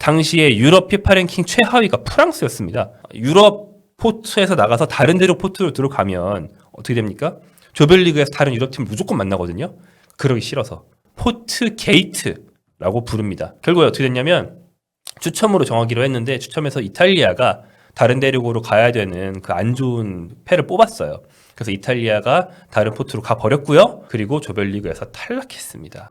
당시에 유럽 피파 랭킹 최하위가 프랑스였습니다. 유럽 포트에서 나가서 다른 대륙 포트로 들어가면 어떻게 됩니까? 조별리그에서 다른 유럽팀을 무조건 만나거든요. 그러기 싫어서 포트 게이트라고 부릅니다. 결국에 어떻게 됐냐면 추첨으로 정하기로 했는데 추첨해서 이탈리아가 다른 대륙으로 가야 되는 그 안 좋은 패를 뽑았어요. 그래서 이탈리아가 다른 포트로 가버렸고요. 그리고 조별리그에서 탈락했습니다.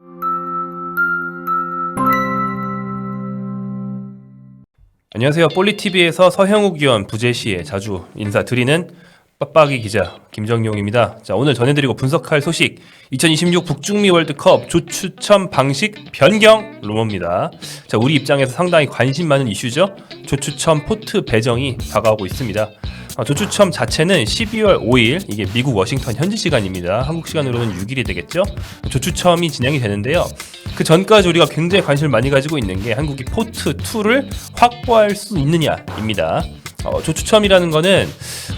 안녕하세요. 볼리TV에서 서형욱 위원 부재시에 자주 인사드리는 빡빡이 기자 김정용입니다. 자, 오늘 전해드리고 분석할 소식 2026 북중미 월드컵 조추첨 방식 변경 루머입니다. 자, 우리 입장에서 상당히 관심 많은 이슈죠. 조추첨 포트 배정이 다가오고 있습니다. 조추첨 자체는 12월 5일, 이게 미국 워싱턴 현지 시간입니다. 한국 시간으로는 6일이 되겠죠. 조추첨이 진행이 되는데요. 그 전까지 우리가 굉장히 관심을 많이 가지고 있는 게 한국이 포트 2를 확보할 수 있느냐입니다. 조추첨이라는 거는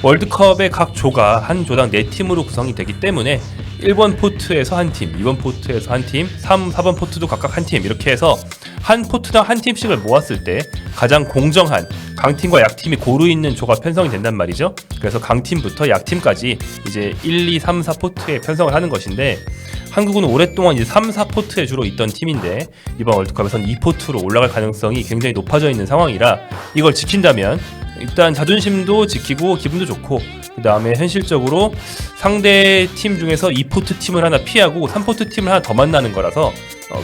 월드컵의 각 조가 한 조당 4팀으로 구성이 되기 때문에 1번 포트에서 한 팀, 2번 포트에서 한 팀, 3, 4번 포트도 각각 한 팀, 이렇게 해서 한 포트당 한 팀씩을 모았을 때 가장 공정한 강팀과 약팀이 고루 있는 조가 편성이 된단 말이죠. 그래서 강팀부터 약팀까지 이제 1, 2, 3, 4 포트에 편성을 하는 것인데, 한국은 오랫동안 이제 3, 4 포트에 주로 있던 팀인데 이번 월드컵에서는 2포트로 올라갈 가능성이 굉장히 높아져 있는 상황이라 이걸 지킨다면 일단 자존심도 지키고 기분도 좋고, 그 다음에 현실적으로 상대 팀 중에서 2포트 팀을 하나 피하고 3포트 팀을 하나 더 만나는 거라서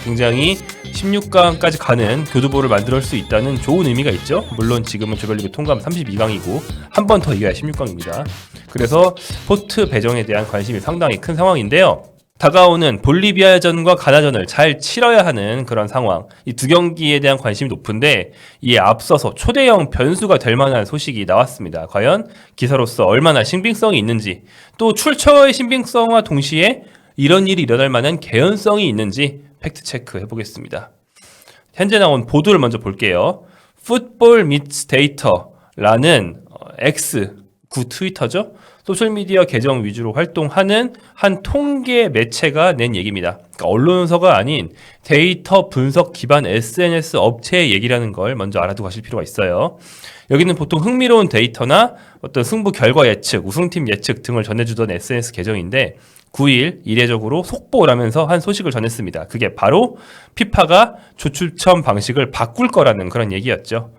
굉장히 16강까지 가는 교두보를 만들 수 있다는 좋은 의미가 있죠. 물론 지금은 조별리그 통과하면 32강이고 한 번 더 이겨야 16강입니다. 그래서 포트 배정에 대한 관심이 상당히 큰 상황인데요. 다가오는 볼리비아전과 가나전을 잘 치러야 하는 그런 상황, 이 두 경기에 대한 관심이 높은데 이에 앞서서 초대형 변수가 될 만한 소식이 나왔습니다. 과연 기사로서 얼마나 신빙성이 있는지, 또 출처의 신빙성과 동시에 이런 일이 일어날 만한 개연성이 있는지 팩트 체크 해보겠습니다. 현재 나온 보도를 먼저 볼게요. 풋볼 미츠 데이터라는 X, 구 트위터죠. 소셜미디어 계정 위주로 활동하는 한 통계 매체가 낸 얘기입니다. 그러니까 언론서가 아닌 데이터 분석 기반 SNS 업체의 얘기라는 걸 먼저 알아두고 가실 필요가 있어요. 여기는 보통 흥미로운 데이터나 어떤 승부 결과 예측, 우승팀 예측 등을 전해주던 SNS 계정인데 9일 이례적으로 속보라면서 한 소식을 전했습니다. 그게 바로 피파가 조추첨 방식을 바꿀 거라는 그런 얘기였죠.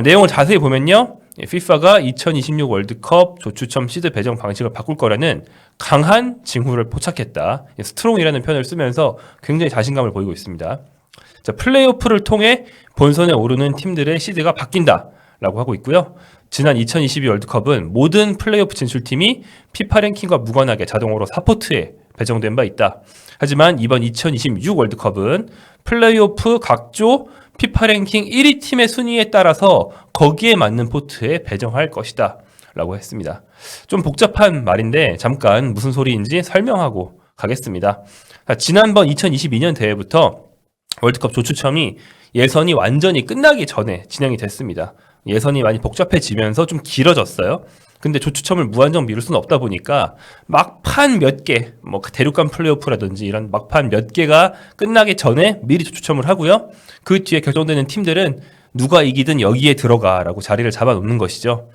내용을 자세히 보면요. FIFA가 2026 월드컵 조추첨 시드 배정 방식을 바꿀 거라는 강한 징후를 포착했다. 스트롱이라는 표현을 쓰면서 굉장히 자신감을 보이고 있습니다. 자, 플레이오프를 통해 본선에 오르는 팀들의 시드가 바뀐다라고 하고 있고요. 지난 2022 월드컵은 모든 플레이오프 진출팀이 피파 랭킹과 무관하게 자동으로 4포트에 배정된 바 있다. 하지만 이번 2026 월드컵은 플레이오프 각조 피파 랭킹 1위 팀의 순위에 따라서 거기에 맞는 포트에 배정할 것이다 라고 했습니다. 좀 복잡한 말인데 잠깐 무슨 소리인지 설명하고 가겠습니다. 지난번 2022년 대회부터 월드컵 조추첨이 예선이 완전히 끝나기 전에 진행이 됐습니다. 예선이 많이 복잡해지면서 좀 길어졌어요. 근데 조추첨을 무한정 미룰 수는 없다 보니까 막판 몇 개, 뭐 대륙간 플레이오프라든지 이런 막판 몇 개가 끝나기 전에 미리 조추첨을 하고요. 그 뒤에 결정되는 팀들은 누가 이기든 여기에 들어가라고 자리를 잡아놓는 것이죠.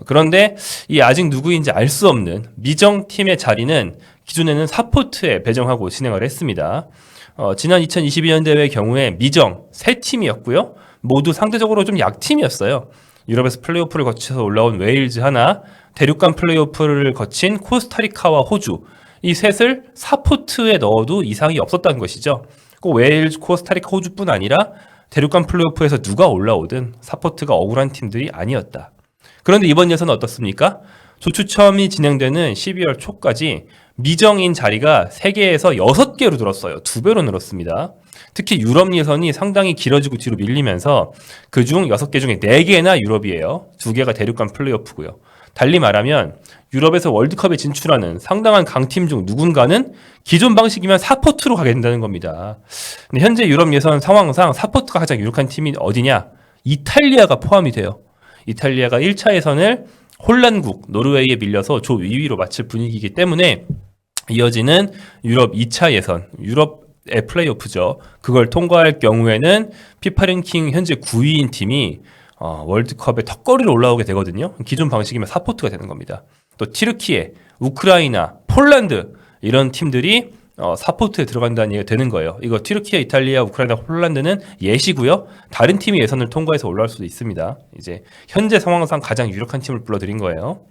그런데 이 아직 누구인지 알 수 없는 미정 팀의 자리는 기존에는 4포트에 배정하고 진행을 했습니다. 지난 2022년 대회의 경우에 미정 3팀이었고요. 모두 상대적으로 좀 약팀이었어요. 유럽에서 플레이오프를 거쳐서 올라온 웨일즈 하나, 대륙간 플레이오프를 거친 코스타리카와 호주, 이 셋을 4포트에 넣어도 이상이 없었다는 것이죠. 꼭 웨일즈, 코스타리카, 호주뿐 아니라 대륙간 플레이오프에서 누가 올라오든 4포트가 억울한 팀들이 아니었다. 그런데 이번 예선은 어떻습니까? 조추첨이 진행되는 12월 초까지 미정인 자리가 3개에서 6개로 늘었어요. 2배로 늘었습니다. 특히 유럽 예선이 상당히 길어지고 뒤로 밀리면서 그중 6개 중에 4개나 유럽이에요. 2개가 대륙간 플레이오프고요. 달리 말하면 유럽에서 월드컵에 진출하는 상당한 강팀 중 누군가는 기존 방식이면 4포트로 가게 된다는 겁니다. 근데 현재 유럽 예선 상황상 4포트가 가장 유력한 팀이 어디냐? 이탈리아가 포함이 돼요. 이탈리아가 1차 예선을 홀란국, 노르웨이에 밀려서 조 2위로 마칠 분위기이기 때문에 이어지는 유럽 2차 예선, 유럽 플레이오프죠. 그걸 통과할 경우에는 피파 랭킹 현재 9위인 팀이 월드컵에 턱걸이로 올라오게 되거든요. 기존 방식이면 4포트가 되는 겁니다. 또 튀르키예, 우크라이나, 폴란드 이런 팀들이 4포트에 들어간다는 얘기가 되는 거예요. 이거 튀르키예, 이탈리아, 우크라이나, 폴란드는 예시고요. 다른 팀이 예선을 통과해서 올라올 수도 있습니다. 이제 현재 상황상 가장 유력한 팀을 불러드린 거예요.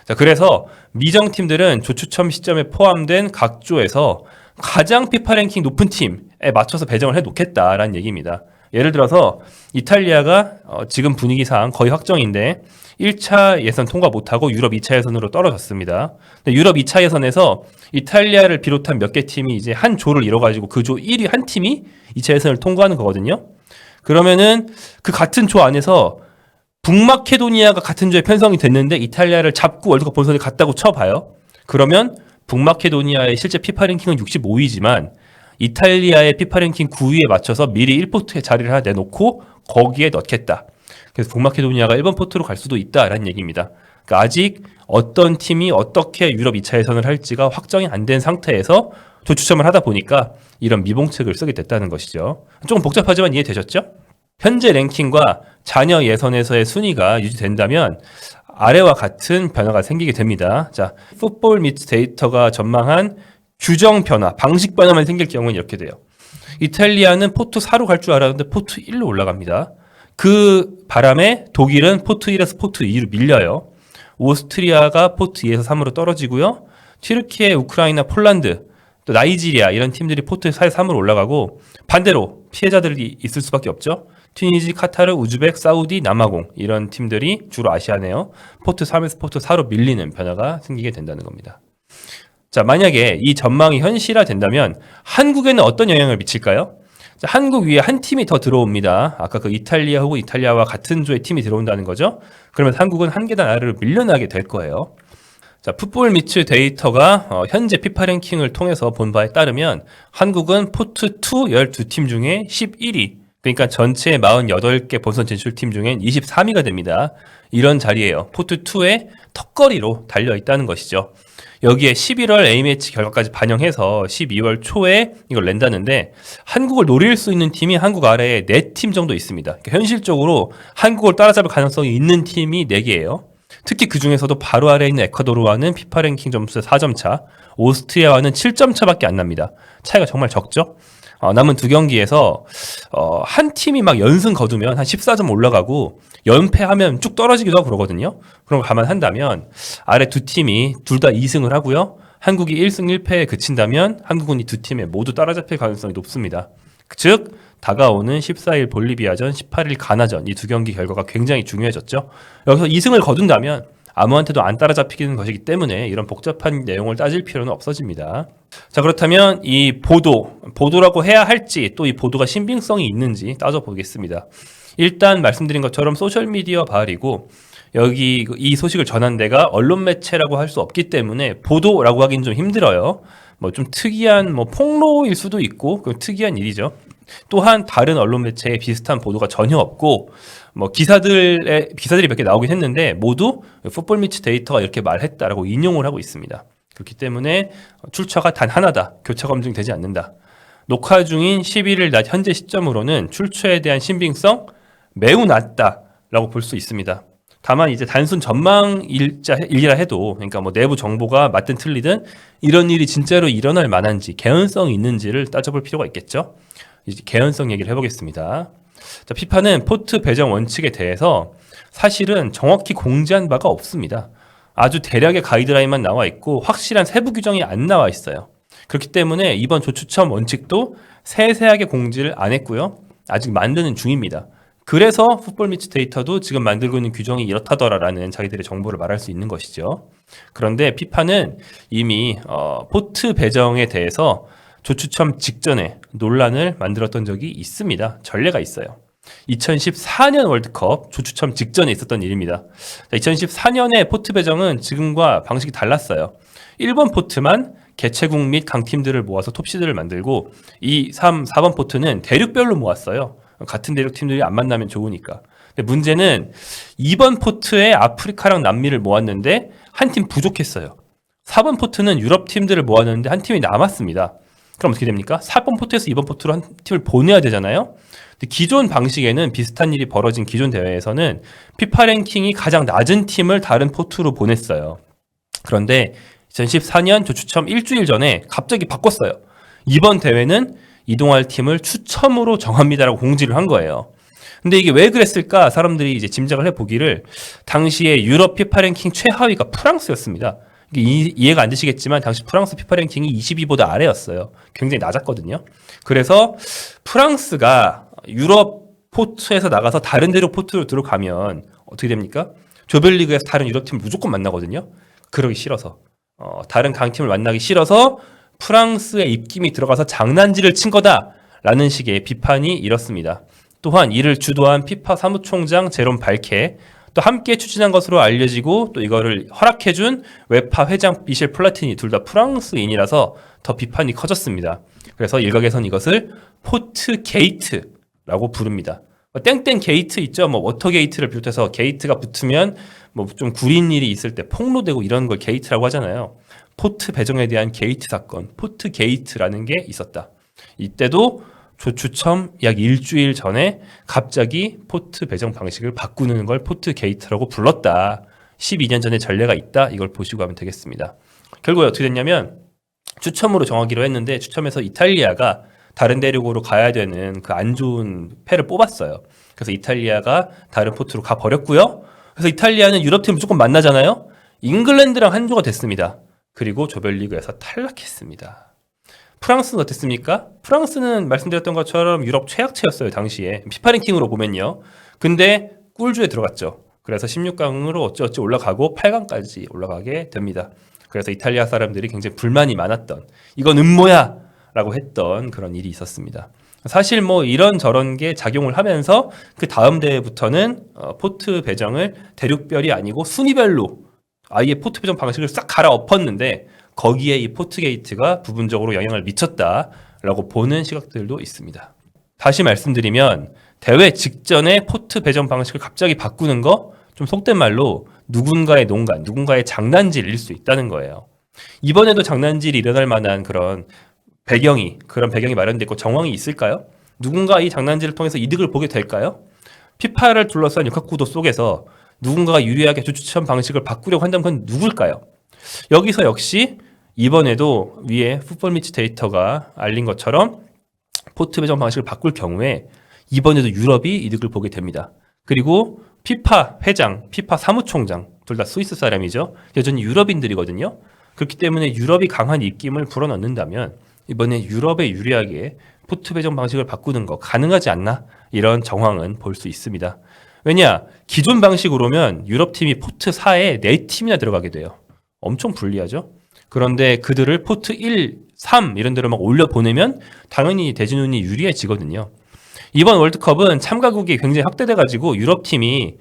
자, 그래서 미정 팀들은 조추첨 시점에 포함된 각 조에서 가장 피파 랭킹 높은 팀에 맞춰서 배정을 해 놓겠다라는 얘기입니다. 예를 들어서 이탈리아가 지금 분위기상 거의 확정인데 1차 예선 통과 못하고 유럽 2차 예선으로 떨어졌습니다. 근데 유럽 2차 예선에서 이탈리아를 비롯한 몇 개 팀이 이제 한 조를 이뤄가지고 그 조 1위 한 팀이 2차 예선을 통과하는 거거든요. 그러면은 그 같은 조 안에서 북마케도니아가 같은 조에 편성이 됐는데 이탈리아를 잡고 월드컵 본선에 갔다고 쳐봐요. 그러면 북마케도니아의 실제 피파 랭킹은 65위지만 이탈리아의 피파 랭킹 9위에 맞춰서 미리 1포트에 자리를 하나 내놓고 거기에 넣겠다. 그래서 북마케도니아가 1번 포트로 갈 수도 있다라는 얘기입니다. 그러니까 아직 어떤 팀이 어떻게 유럽 2차 예선을 할지가 확정이 안 된 상태에서 조추첨을 하다 보니까 이런 미봉책을 쓰게 됐다는 것이죠. 조금 복잡하지만 이해되셨죠? 현재 랭킹과 잔여 예선에서의 순위가 유지된다면 아래와 같은 변화가 생기게 됩니다. 자, 풋볼 미츠 데이터가 전망한 규정 변화, 방식 변화만 생길 경우는 이렇게 돼요. 이탈리아는 포트 4로 갈 줄 알았는데 포트 1로 올라갑니다. 그 바람에 독일은 포트 1에서 포트 2로 밀려요. 오스트리아가 포트 2에서 3으로 떨어지고요. 튀르키예, 우크라이나, 폴란드, 또 나이지리아 이런 팀들이 포트 4에서 3으로 올라가고 반대로 피해자들이 있을 수밖에 없죠. 튀니지, 카타르, 우즈벡, 사우디, 남아공 이런 팀들이 주로 아시아네요. 포트 3에서 포트 4로 밀리는 변화가 생기게 된다는 겁니다. 자, 만약에 이 전망이 현실화된다면 한국에는 어떤 영향을 미칠까요? 자, 한국 위에 한 팀이 더 들어옵니다. 아까 그 이탈리아 혹은 이탈리아와 같은 조의 팀이 들어온다는 거죠. 그러면 한국은 한 계단 아래로 밀려나게 될 거예요. 자, 풋볼 미츠 데이터가 현재 피파 랭킹을 통해서 본 바에 따르면 한국은 포트 2 12팀 중에 11위, 그러니까 전체 48개 본선 진출팀 중엔 23위가 됩니다. 이런 자리예요. 포트 2에 턱걸이로 달려있다는 것이죠. 여기에 11월 A매치 결과까지 반영해서 12월 초에 이걸 낸다는데 한국을 노릴 수 있는 팀이 한국 아래에 4팀 정도 있습니다. 그러니까 현실적으로 한국을 따라잡을 가능성이 있는 팀이 4개예요. 특히 그 중에서도 바로 아래에 있는 에콰도르와는 피파 랭킹 점수 4점 차, 오스트리아와는 7점 차밖에 안 납니다. 차이가 정말 적죠? 남은 2경기에서 한 팀이 막 연승 거두면 한 14점 올라가고 연패하면 쭉 떨어지기도 하고 그러거든요. 그런 걸 감안한다면 아래 두 팀이 둘 다 2승을 하고요. 한국이 1승 1패에 그친다면 한국은 이 두 팀에 모두 따라잡힐 가능성이 높습니다. 즉 다가오는 14일 볼리비아전, 18일 가나전 이 2경기 결과가 굉장히 중요해졌죠. 여기서 2승을 거둔다면 아무한테도 안 따라잡히는 것이기 때문에 이런 복잡한 내용을 따질 필요는 없어집니다. 자, 그렇다면 이 보도라고 해야 할지 또 이 보도가 신빙성이 있는지 따져보겠습니다. 일단 말씀드린 것처럼 소셜미디어 바을이고 여기 이 소식을 전한 데가 언론 매체라고 할 수 없기 때문에 보도라고 하긴 좀 힘들어요. 뭐 좀 특이한 폭로일 수도 있고 특이한 일이죠. 또한 다른 언론 매체에 비슷한 보도가 전혀 없고 기사들이 몇 개 나오긴 했는데 모두 풋볼 미츠 데이터가 이렇게 말했다라고 인용을 하고 있습니다. 그렇기 때문에 출처가 단 하나다. 교차 검증되지 않는다. 녹화 중인 11일 낮 현재 시점으로는 출처에 대한 신빙성 매우 낮다라고 볼 수 있습니다. 다만 이제 단순 전망일이라 해도 그러니까 내부 정보가 맞든 틀리든 이런 일이 진짜로 일어날 만한지 개연성이 있는지를 따져볼 필요가 있겠죠. 이제 개연성 얘기를 해보겠습니다. 자, 피파는 포트 배정 원칙에 대해서 사실은 정확히 공지한 바가 없습니다. 아주 대략의 가이드라인만 나와 있고 확실한 세부 규정이 안 나와 있어요. 그렇기 때문에 이번 조추첨 원칙도 세세하게 공지를 안 했고요. 아직 만드는 중입니다. 그래서 풋볼 미츠 데이터도 지금 만들고 있는 규정이 이렇다더라라는 자기들의 정보를 말할 수 있는 것이죠. 그런데 피파는 이미 포트 배정에 대해서 조추첨 직전에 논란을 만들었던 적이 있습니다. 전례가 있어요. 2014년 월드컵 조추첨 직전에 있었던 일입니다. 2014년의 포트 배정은 지금과 방식이 달랐어요. 1번 포트만 개최국 및 강팀들을 모아서 톱시드를 만들고 2, 3, 4번 포트는 대륙별로 모았어요. 같은 대륙 팀들이 안 만나면 좋으니까. 근데 문제는 2번 포트에 아프리카랑 남미를 모았는데 한 팀 부족했어요. 4번 포트는 유럽 팀들을 모았는데 한 팀이 남았습니다. 그럼 어떻게 됩니까? 4번 포트에서 2번 포트로 한 팀을 보내야 되잖아요. 근데 기존 방식에는 비슷한 일이 벌어진 기존 대회에서는 피파 랭킹이 가장 낮은 팀을 다른 포트로 보냈어요. 그런데 2014년 조추첨 일주일 전에 갑자기 바꿨어요. 이번 대회는 이동할 팀을 추첨으로 정합니다라고 공지를 한 거예요. 근데 이게 왜 그랬을까? 사람들이 이제 짐작을 해보기를 당시에 유럽 피파 랭킹 최하위가 프랑스였습니다. 이게 이해가 안 되시겠지만 당시 프랑스 피파 랭킹이 22보다 아래였어요. 굉장히 낮았거든요. 그래서 프랑스가 유럽 포트에서 나가서 다른 데로 포트로 들어가면 어떻게 됩니까? 조별리그에서 다른 유럽 팀을 무조건 만나거든요. 그러기 싫어서 다른 강팀을 만나기 싫어서 프랑스의 입김이 들어가서 장난질을 친 거다라는 식의 비판이 일었습니다. 또한 이를 주도한 피파 사무총장 제롬 발케, 또 함께 추진한 것으로 알려지고 또 이거를 허락해준 웨파 회장 미셸 플라티니 둘 다 프랑스인이라서 더 비판이 커졌습니다. 그래서 일각에선 이것을 포트 게이트라고 부릅니다. 땡땡 게이트 있죠. 뭐 워터 게이트를 비롯해서 게이트가 붙으면 뭐 좀 구린 일이 있을 때 폭로되고 이런 걸 게이트라고 하잖아요. 포트 배정에 대한 게이트 사건, 포트 게이트라는 게 있었다. 이때도 조추첨 약 일주일 전에 갑자기 포트 배정 방식을 바꾸는 걸 포트 게이트라고 불렀다. 12년 전에 전례가 있다. 이걸 보시고 하면 되겠습니다. 결국에 어떻게 됐냐면 추첨으로 정하기로 했는데 추첨에서 이탈리아가 다른 대륙으로 가야 되는 그 안 좋은 패를 뽑았어요. 그래서 이탈리아가 다른 포트로 가버렸고요. 그래서 이탈리아는 유럽팀 무조건 만나잖아요. 잉글랜드랑 한조가 됐습니다. 그리고 조별리그에서 탈락했습니다. 프랑스는 어땠습니까? 프랑스는 말씀드렸던 것처럼 유럽 최약체였어요. 당시에 피파 랭킹으로 보면요. 근데 꿀주에 들어갔죠. 그래서 16강으로 어찌어찌 올라가고 8강까지 올라가게 됩니다. 그래서 이탈리아 사람들이 굉장히 불만이 많았던, 이건 음모야! 라고 했던 그런 일이 있었습니다. 사실 뭐 이런저런 게 작용을 하면서 그 다음 대회부터는 포트 배정을 대륙별이 아니고 순위별로 아예 포트 배정 방식을 싹 갈아엎었는데 거기에 이 포트게이트가 부분적으로 영향을 미쳤다라고 보는 시각들도 있습니다. 다시 말씀드리면 대회 직전에 포트 배정 방식을 갑자기 바꾸는 거 좀 속된 말로 누군가의 농간, 누군가의 장난질일 수 있다는 거예요. 이번에도 장난질이 일어날 만한 그런 배경이 마련되어 있고 정황이 있을까요? 누군가 이 장난질을 통해서 이득을 보게 될까요? 피파를 둘러싼 역학구도 속에서 누군가가 유리하게 조추첨 방식을 바꾸려고 한다면 그건 누굴까요? 여기서 역시 이번에도 위에 풋볼 미츠 데이터가 알린 것처럼 포트 배정 방식을 바꿀 경우에 이번에도 유럽이 이득을 보게 됩니다. 그리고 피파 회장, 피파 사무총장 둘 다 스위스 사람이죠. 여전히 유럽인들이거든요. 그렇기 때문에 유럽이 강한 입김을 불어넣는다면 이번에 유럽에 유리하게 포트 배정 방식을 바꾸는 거 가능하지 않나? 이런 정황은 볼 수 있습니다. 왜냐? 기존 방식으로면 유럽팀이 포트 4에 4팀이나 들어가게 돼요. 엄청 불리하죠? 그런데 그들을 포트 1, 3 이런 데로 막 올려보내면 당연히 대진운이 유리해지거든요. 이번 월드컵은 참가국이 굉장히 확대돼가지고 유럽팀이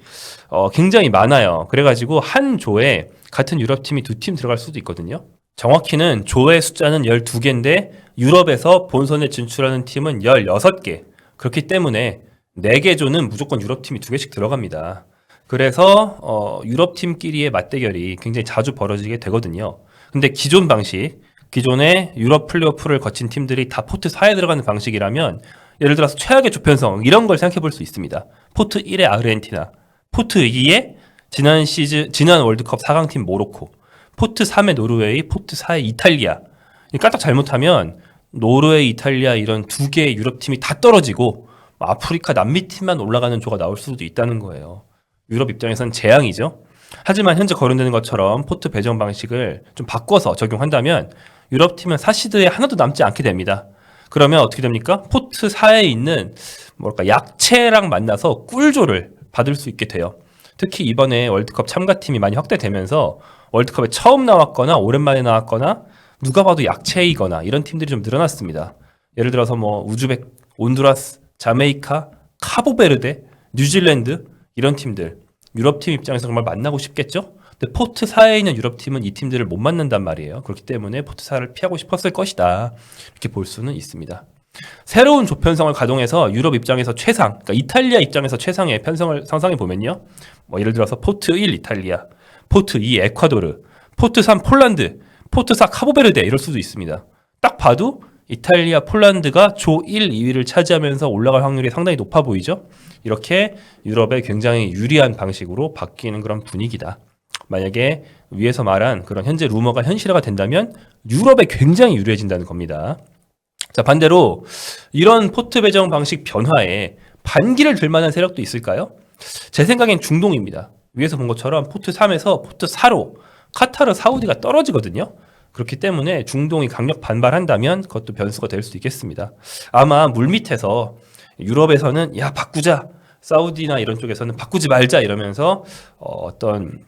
굉장히 많아요. 그래가지고 한 조에 같은 유럽팀이 2팀 들어갈 수도 있거든요. 정확히는 조의 숫자는 12개인데 유럽에서 본선에 진출하는 팀은 16개. 그렇기 때문에 4개 조는 무조건 유럽팀이 2개씩 들어갑니다. 그래서 유럽팀끼리의 맞대결이 굉장히 자주 벌어지게 되거든요. 근데 기존 방식, 기존의 유럽 플레이오프를 거친 팀들이 다 포트 4에 들어가는 방식이라면 예를 들어서 최악의 조편성 이런 걸 생각해 볼 수 있습니다. 포트 1의 아르헨티나, 포트 2의 지난 월드컵 4강팀 모로코, 포트 3의 노르웨이, 포트 4의 이탈리아. 까딱 잘못하면 노르웨이, 이탈리아 이런 2개의 유럽팀이 다 떨어지고 아프리카 남미 팀만 올라가는 조가 나올 수도 있다는 거예요. 유럽 입장에서는 재앙이죠. 하지만 현재 거론되는 것처럼 포트 배정 방식을 좀 바꿔서 적용한다면 유럽팀은 사시드에 하나도 남지 않게 됩니다. 그러면 어떻게 됩니까? 포트 4에 있는 약체랑 만나서 꿀조를 받을 수 있게 돼요. 특히 이번에 월드컵 참가팀이 많이 확대되면서 월드컵에 처음 나왔거나 오랜만에 나왔거나 누가 봐도 약체이거나 이런 팀들이 좀 늘어났습니다. 예를 들어서 뭐 우즈벡, 온두라스, 자메이카, 카보베르데, 뉴질랜드 이런 팀들 유럽팀 입장에서 정말 만나고 싶겠죠? 근데 포트 4에 있는 유럽팀은 이 팀들을 못 만난단 말이에요. 그렇기 때문에 포트 4를 피하고 싶었을 것이다. 이렇게 볼 수는 있습니다. 새로운 조편성을 가동해서 유럽 입장에서 최상, 그러니까 이탈리아 입장에서 최상의 편성을 상상해 보면요. 뭐 예를 들어서 포트 1 이탈리아, 포트 2 에콰도르, 포트 3 폴란드, 포트 4 카보베르데 이럴 수도 있습니다. 딱 봐도 이탈리아, 폴란드가 조 1, 2위를 차지하면서 올라갈 확률이 상당히 높아 보이죠. 이렇게 유럽에 굉장히 유리한 방식으로 바뀌는 그런 분위기다. 만약에 위에서 말한 그런 현재 루머가 현실화가 된다면 유럽에 굉장히 유리해진다는 겁니다. 자, 반대로 이런 포트 배정 방식 변화에 반기를 들 만한 세력도 있을까요? 제 생각엔 중동입니다. 위에서 본 것처럼 포트 3에서 포트 4로 카타르, 사우디가 떨어지거든요. 그렇기 때문에 중동이 강력 반발한다면 그것도 변수가 될 수도 있겠습니다. 아마 물밑에서 유럽에서는 야 바꾸자, 사우디나 이런 쪽에서는 바꾸지 말자 이러면서 어떤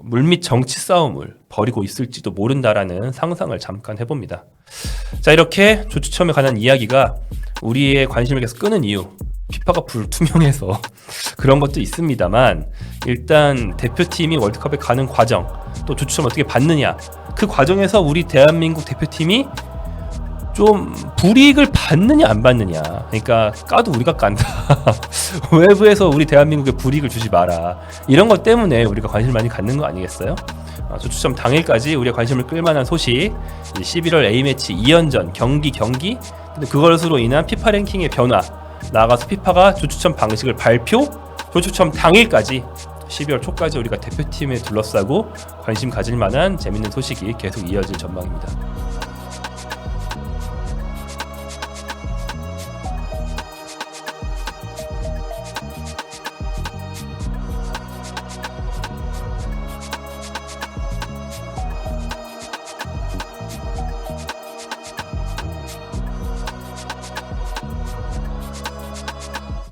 물밑 정치 싸움을 벌이고 있을지도 모른다라는 상상을 잠깐 해봅니다. 자, 이렇게 조추첨에 관한 이야기가 우리의 관심을 계속 끄는 이유, 피파가 불투명해서 그런 것도 있습니다만, 일단 대표팀이 월드컵에 가는 과정, 또 조추첨 어떻게 받느냐, 그 과정에서 우리 대한민국 대표팀이 좀 불이익을 받느냐 안 받느냐, 그러니까 까도 우리가 깐다. 외부에서 우리 대한민국에 불이익을 주지 마라, 이런 것 때문에 우리가 관심을 많이 갖는 거 아니겠어요? 조추첨 당일까지 우리가 관심을 끌만한 소식, 11월 A매치 2연전 경기, 근데 그것으로 인한 피파 랭킹의 변화, 나아가서 피파가 조추첨 방식을 발표, 조추첨 당일까지 12월 초까지 우리가 대표팀에 둘러싸고 관심 가질 만한 재밌는 소식이 계속 이어질 전망입니다.